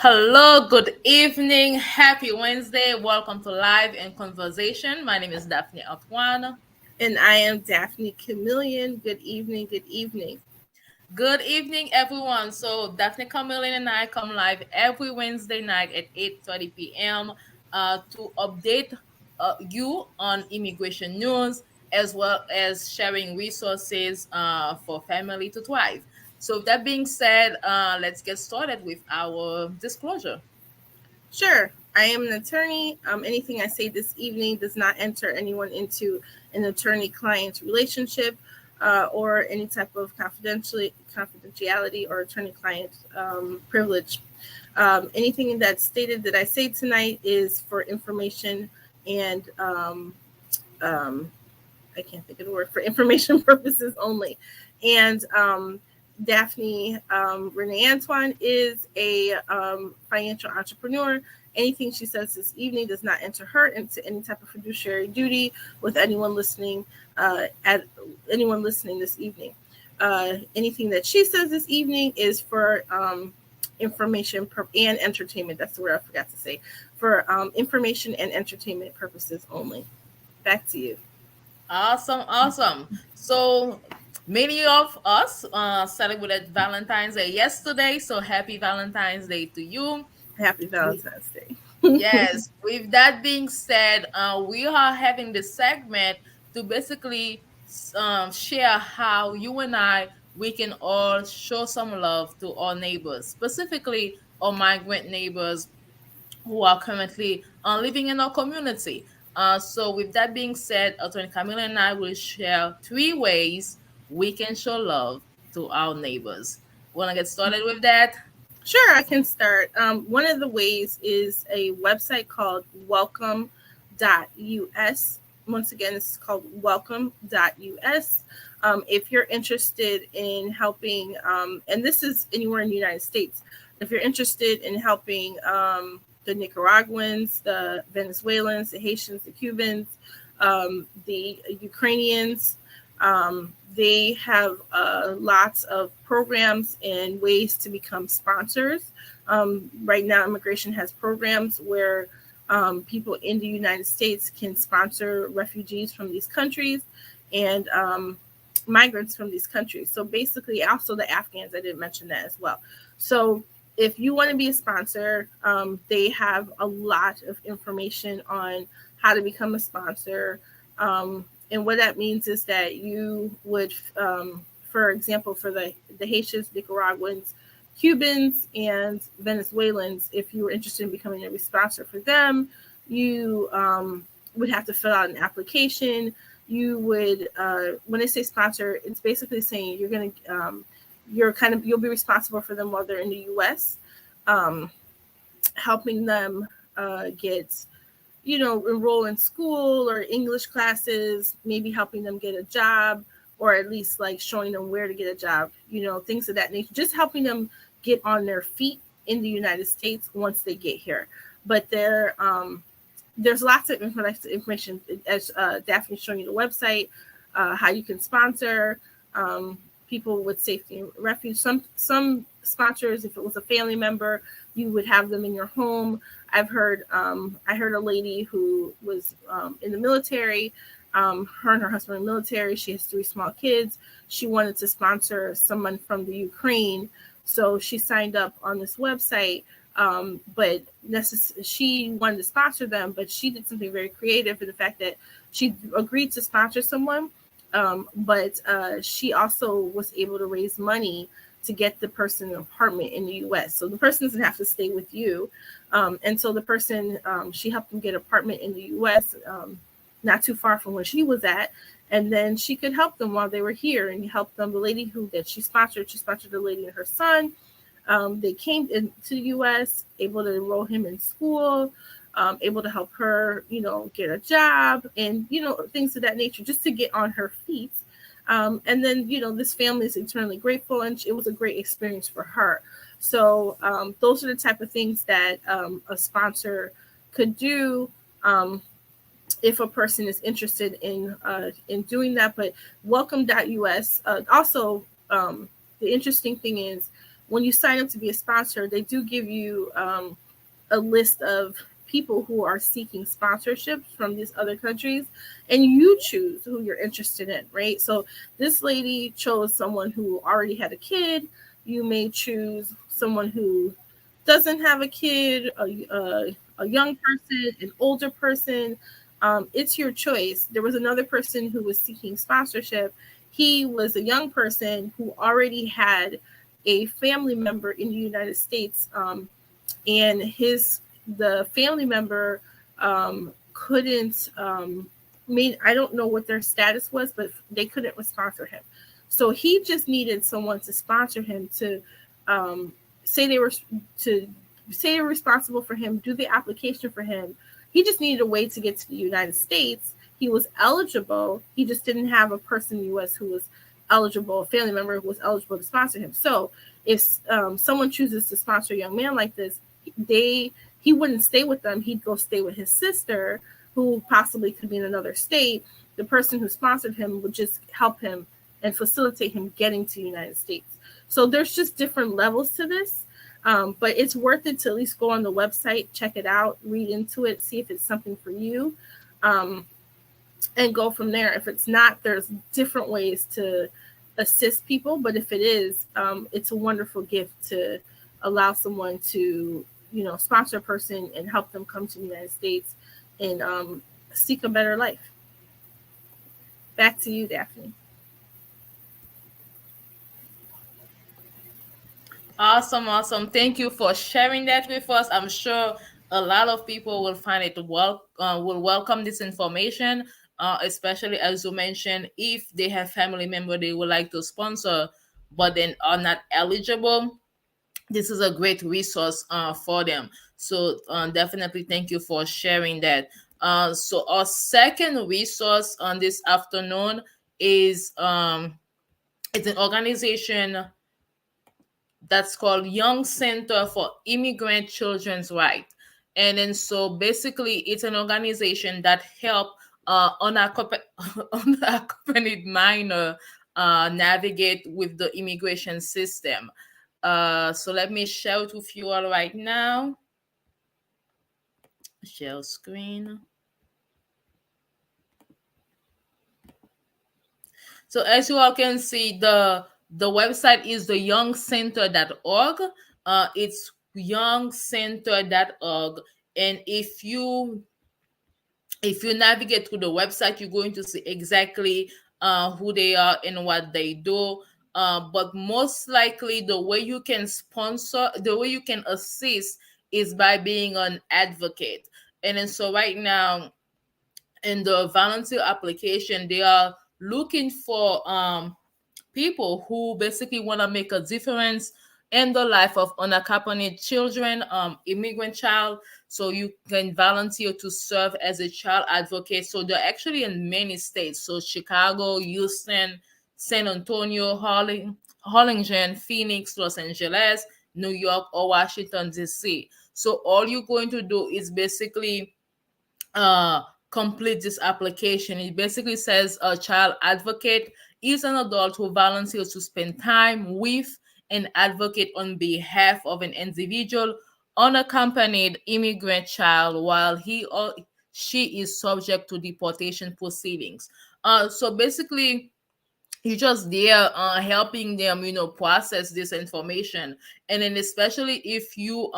Hello, good evening, happy Wednesday. Welcome to Live and Conversation. My name is Daphnée Antoine. And I am Daphnée Camilien. Good evening. Good evening. Good evening, everyone. So, Daphnée Camilien and I come live every Wednesday night at 8:30 p.m. To update you on immigration news as well as sharing resources for family to thrive. So, with that being said, let's get started with our disclosure. Sure, I am an attorney. Anything I say this evening does not enter anyone into an attorney-client relationship or any type of confidentiality or attorney-client privilege. Anything that's stated that I say tonight is for information and I can't think of the word, for information purposes only. And Daphnée Antoine is a financial entrepreneur. Anything she says this evening does not enter her into any type of fiduciary duty with anyone listening this evening. Anything that she says this evening is for information and entertainment. That's the word I forgot to say. For information and entertainment purposes only. Back to you. Awesome. So many of us celebrated Valentine's Day yesterday. So happy Valentine's Day to you. Happy Valentine's Day. Yes. With that being said, we are having this segment to basically share how you and I we can all show some love to our neighbors, specifically our migrant neighbors who are currently living in our community. So, with that being said, Attorney Camila and I will share 3 ways we can show love to our neighbors. Want to get started with that? Sure, I can start. One of the ways is a website called welcome.us. Once again, this is called welcome.us. If you're interested in helping, and this is anywhere in the United States, if you're interested in helping the Nicaraguans, the Venezuelans, the Haitians, the Cubans, the Ukrainians, they have lots of programs and ways to become sponsors. Right now, immigration has programs where people in the United States can sponsor refugees from these countries and migrants from these countries. So basically, also the Afghans, I didn't mention that as well. So if you want to be a sponsor, they have a lot of information on how to become a sponsor. And what that means is that you would, for example, for the Haitians, Nicaraguans, Cubans, and Venezuelans, if you were interested in becoming a sponsor for them, you would have to fill out an application. You would, when they say sponsor, it's basically saying you're going to, you'll be responsible for them while they're in the U.S., helping them get, enroll in school or English classes, maybe helping them get a job, or at least like showing them where to get a job, things of that nature, just helping them get on their feet in the United States once they get here. But there's lots of information, as Daphne's showing you the website, how you can sponsor people with safety and refuge. Some sponsors, if it was a family member, you would have them in your home. I heard a lady who was in the military, her and her husband in the military. She has 3 small kids. She wanted to sponsor someone from the Ukraine. So she signed up on this website, but she wanted to sponsor them, but she did something very creative in the fact that she agreed to sponsor someone, but she also was able to raise money to get the person an apartment in the U.S. So the person doesn't have to stay with you. And so the person, she helped them get an apartment in the U.S., not too far from where she was at. And then she could help them while they were here and help them. The lady that she sponsored the lady and her son. They came into the U.S., able to enroll him in school, able to help her, get a job and, things of that nature, just to get on her feet. And then, this family is eternally grateful, and it was a great experience for her. So those are the type of things that a sponsor could do if a person is interested in doing that. But welcome.us. Also, the interesting thing is when you sign up to be a sponsor, they do give you a list of people who are seeking sponsorships from these other countries, and you choose who you're interested in, right? So this lady chose someone who already had a kid. You may choose someone who doesn't have a kid, a young person, an older person. It's your choice. There was another person who was seeking sponsorship. He was a young person who already had a family member in the United States, and his the family member couldn't mean, I don't know what their status was, but they couldn't sponsor him. So he just needed someone to sponsor him to um, say they were to say they were responsible for him, do the application for him. He just needed a way to get to the United States. He was eligible. He just didn't have a person in the U.S. who was eligible, a family member who was eligible to sponsor him. So if someone chooses to sponsor a young man like this, he wouldn't stay with them. He'd go stay with his sister, who possibly could be in another state. The person who sponsored him would just help him and facilitate him getting to the United States. So there's just different levels to this. But it's worth it to at least go on the website, check it out, read into it, see if it's something for you, and go from there. If it's not, there's different ways to assist people. But if it is, it's a wonderful gift to allow someone to, sponsor a person and help them come to the United States and seek a better life. Back to you, Daphnée. Awesome, awesome. Thank you for sharing that with us. I'm sure a lot of people will find it will welcome this information, especially as you mentioned, if they have family member they would like to sponsor, but then are not eligible. This is a great resource for them. So definitely thank you for sharing that. So our second resource on this afternoon is it's an organization that's called Young Center for Immigrant Children's Rights. And then so basically it's an organization that help unaccompanied minor navigate with the immigration system. So let me share it with you all right now. Share screen. So as you all can see, the website is the youngcenter.org. It's youngcenter.org. And if you navigate through the website, you're going to see exactly who they are and what they do. But most likely, the way you can assist is by being an advocate. And then so right now, in the volunteer application, they are looking for people who basically want to make a difference in the life of unaccompanied children, immigrant child. So you can volunteer to serve as a child advocate. So they're actually in many states. So Chicago, Houston, San Antonio, Harlingen, Phoenix, Los Angeles, New York, or Washington, D.C. So all you're going to do is basically uh, complete this application. It basically says a child advocate is an adult who volunteers to spend time with and advocate on behalf of an individual unaccompanied immigrant child while he or she is subject to deportation proceedings. So basically, you're just there helping them process this information. And then especially if you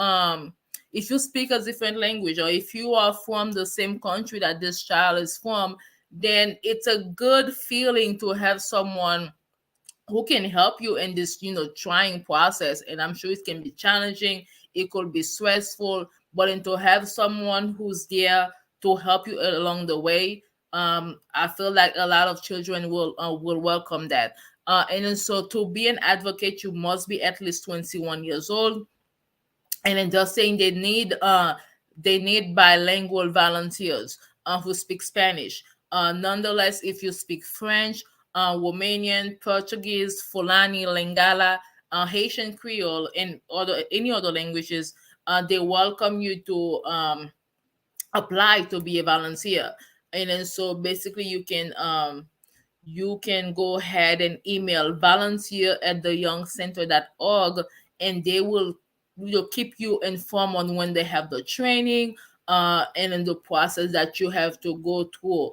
speak a different language, or if you are from the same country that this child is from, then it's a good feeling to have someone who can help you in this trying process. And I'm sure it can be challenging, it could be stressful, but then to have someone who's there to help you along the way, I feel like a lot of children will welcome that. And then so to be an advocate, you must be at least 21 years old. And then just saying they need bilingual volunteers who speak Spanish. Nonetheless, if you speak French, Romanian, Portuguese, Fulani, Lingala, Haitian Creole, and any other languages, they welcome you to apply to be a volunteer. And then so basically you can go ahead and email volunteer at theyoungcenter.org, and they will, keep you informed on when they have the training, and in the process that you have to go through.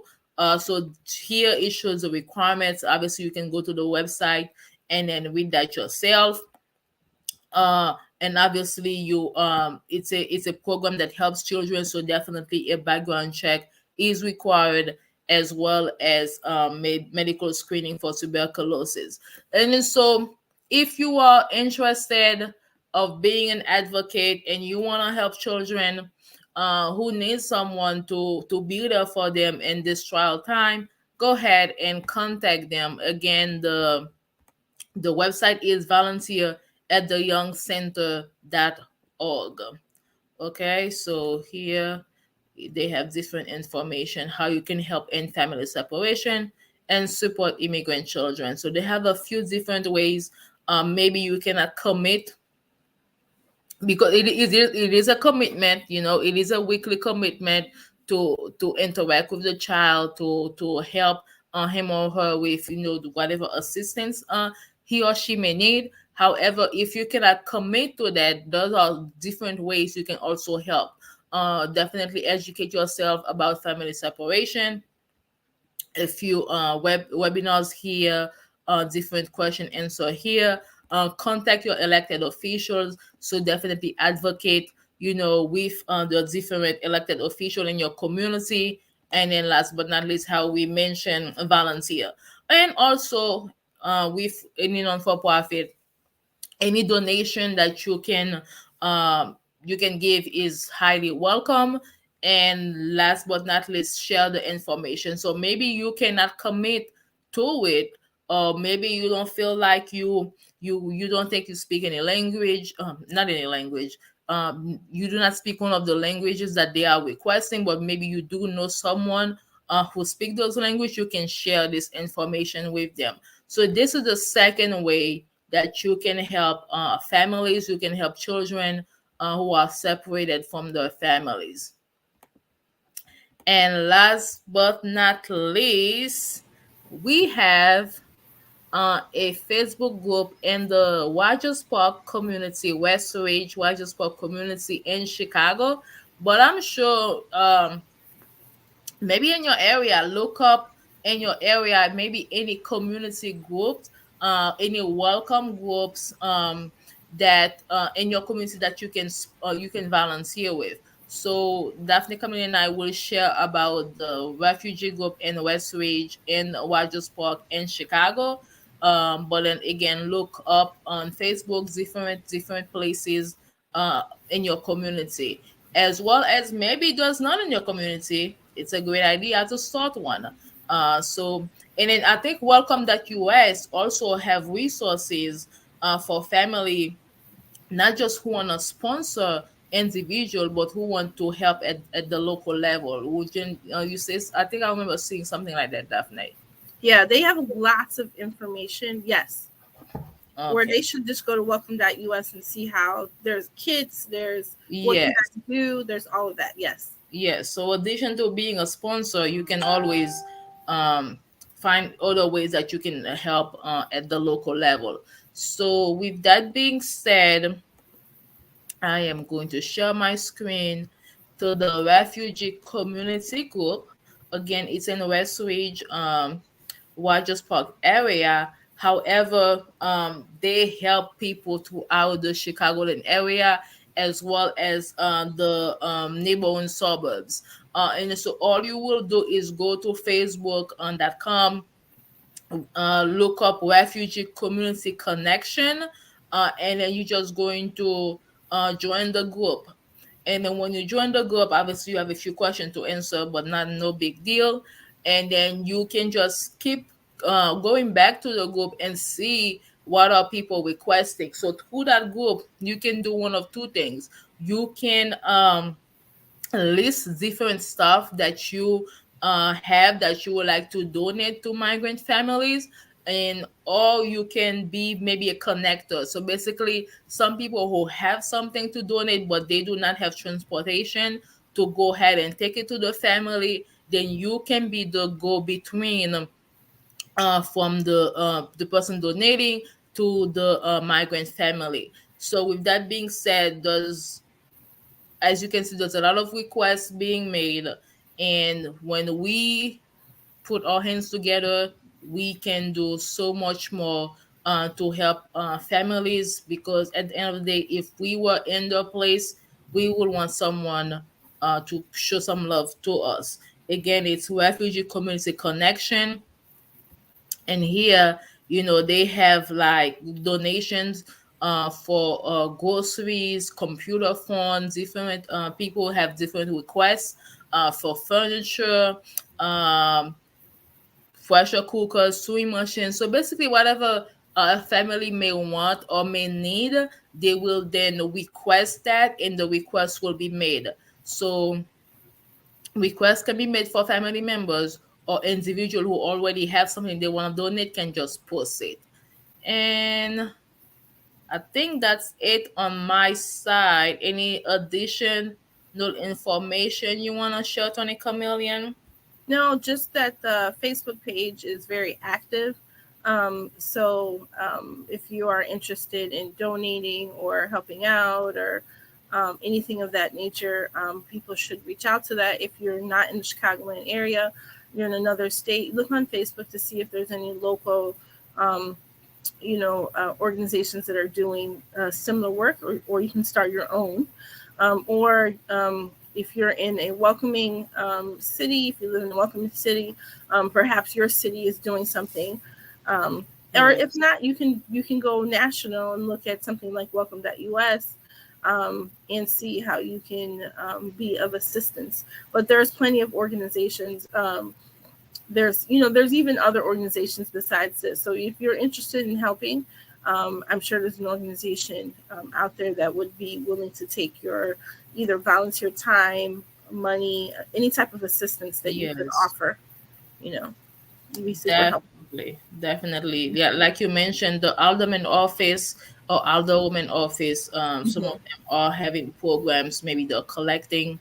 So here it shows the requirements. Obviously, you can go to the website and then read that yourself. And obviously you it's a program that helps children, so definitely a background check is required, as well as medical screening for tuberculosis. And then, so if you are interested of being an advocate and you want to help children who need someone to be there for them in this trial time, go ahead and contact them. Again, the website is volunteer at the youngcenter.org. Okay, so here they have different information how you can help end family separation and support immigrant children. So they have a few different ways. Maybe you cannot commit, because it is a commitment. It is a weekly commitment to interact with the child, to help him or her with whatever assistance he or she may need. However, if you cannot commit to that, those are different ways you can also help. Definitely educate yourself about family separation. A few webinars here, different question answer here. Contact your elected officials, so definitely advocate, with the different elected official in your community. And then last but not least, how we mentioned, volunteer. And also, with any non-for-profit, any donation that you can give is highly welcome. And last but not least, share the information. So maybe you cannot commit to it, or maybe you don't feel like you don't think you speak any language, not any language, you do not speak one of the languages that they are requesting, but maybe you do know someone who speak those language. You can share this information with them. So this is the second way that you can help families, you can help children who are separated from their families. And last but not least, we have a Facebook group in the Rogers Park community, West Ridge Rogers Park community in Chicago. But I'm sure, maybe in your area, look up in your area, maybe any community groups, any welcome groups, that in your community that you can volunteer with. So Daphnée Camilien and I will share about the refugee group in West Ridge, in Rogers Park, in Chicago. But then again, look up on Facebook different places in your community, as well as maybe there's none in your community. It's a great idea to start one. So, and then I think Welcome.us also have resources for family, not just who want to sponsor individual, but who want to help at the local level. Would you say? I think I remember seeing something like that, Daphne. Yeah, they have lots of information. Yes. Or they Okay. should just go to welcome.us and see how there's kits, there's what you Yes. guys do, there's all of that. Yes. Yes. So, addition to being a sponsor, you can always um, find other ways that you can help at the local level. So, with that being said, I am going to share my screen to the refugee community group. Again, it's in West Ridge, Rogers Park area. However, they help people throughout the Chicagoland area, as well as the neighboring suburbs. And so all you will do is go to Facebook.com, look up Refugee Community Connection, and then you're just going to join the group. And then when you join the group, obviously you have a few questions to answer, but not no big deal. And then you can just keep going back to the group and see what are people requesting. So through that group, you can do one of two things. You can list different stuff that you have that you would like to donate to migrant families, and or you can be maybe a connector. So basically, some people who have something to donate but they do not have transportation to go ahead and take it to the family, then you can be the go between from the person donating to the migrant family. So with that being said, does as you can see, there's a lot of requests being made, and when we put our hands together, we can do so much more to help families. Because at the end of the day, if we were in their place, we would want someone to show some love to us. Again, it's Refugee Community Connection, and here, they have like donations for groceries, computer phones. Different people have different requests for furniture, um, pressure cookers, sewing machines. So basically, whatever a family may want or may need, they will then request that, and the request will be made. So requests can be made for family members, or individual who already have something they want to donate can just post it. And I think that's it on my side. Any additional information you want to share, Tony Chameleon? No, just that the Facebook page is very active. If you are interested in donating or helping out or anything of that nature, people should reach out to that. If you're not in the Chicagoland area, you're in another state, look on Facebook to see if there's any local, um, organizations that are doing similar work, or you can start your own. Or if you're in a welcoming city, if you live in a welcoming city, perhaps your city is doing something. Or if Yes. not, you can go national and look at something like Welcome.us, and see how you can be of assistance. But there's plenty of organizations. There's even other organizations besides this. So if you're interested in helping, I'm sure there's an organization out there that would be willing to take your either volunteer time, money, any type of assistance that you could Yes. offer. You know, you'd be super helpful. Definitely. Yeah, like you mentioned, the alderman office or alderwoman office, some of Hmm. them are having programs. Maybe they're collecting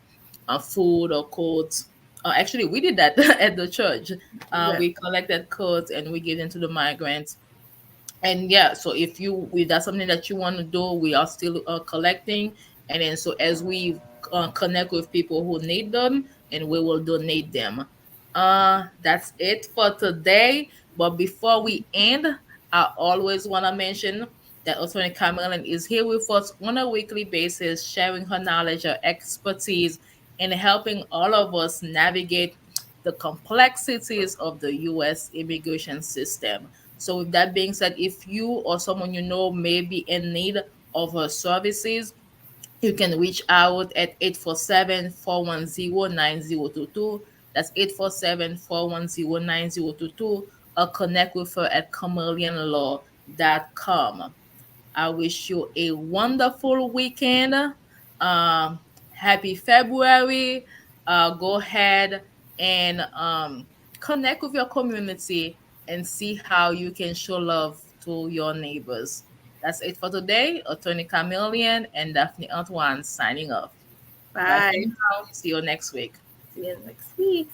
food or coats. Actually, we did that at the church. Yeah. We collected coats and we gave them to the migrants. And yeah, so if that's something that you want to do, we are still collecting. And then so as we connect with people who need them, and we will donate them. That's it for today. But before we end, I always want to mention that Attorney Cameron is here with us on a weekly basis, sharing her knowledge, her expertise, and helping all of us navigate the complexities of the U.S. immigration system. So, with that being said, if you or someone you know may be in need of her services, you can reach out at 847-410-9022. That's 847-410-9022, or connect with her at chameleonlaw.com. I wish you a wonderful weekend. Happy February. Go ahead and connect with your community and see how you can show love to your neighbors. That's it for today. Attorney Chameleon and Daphnée Antoine signing off. Bye for Bye. now. See you next week. See you next week.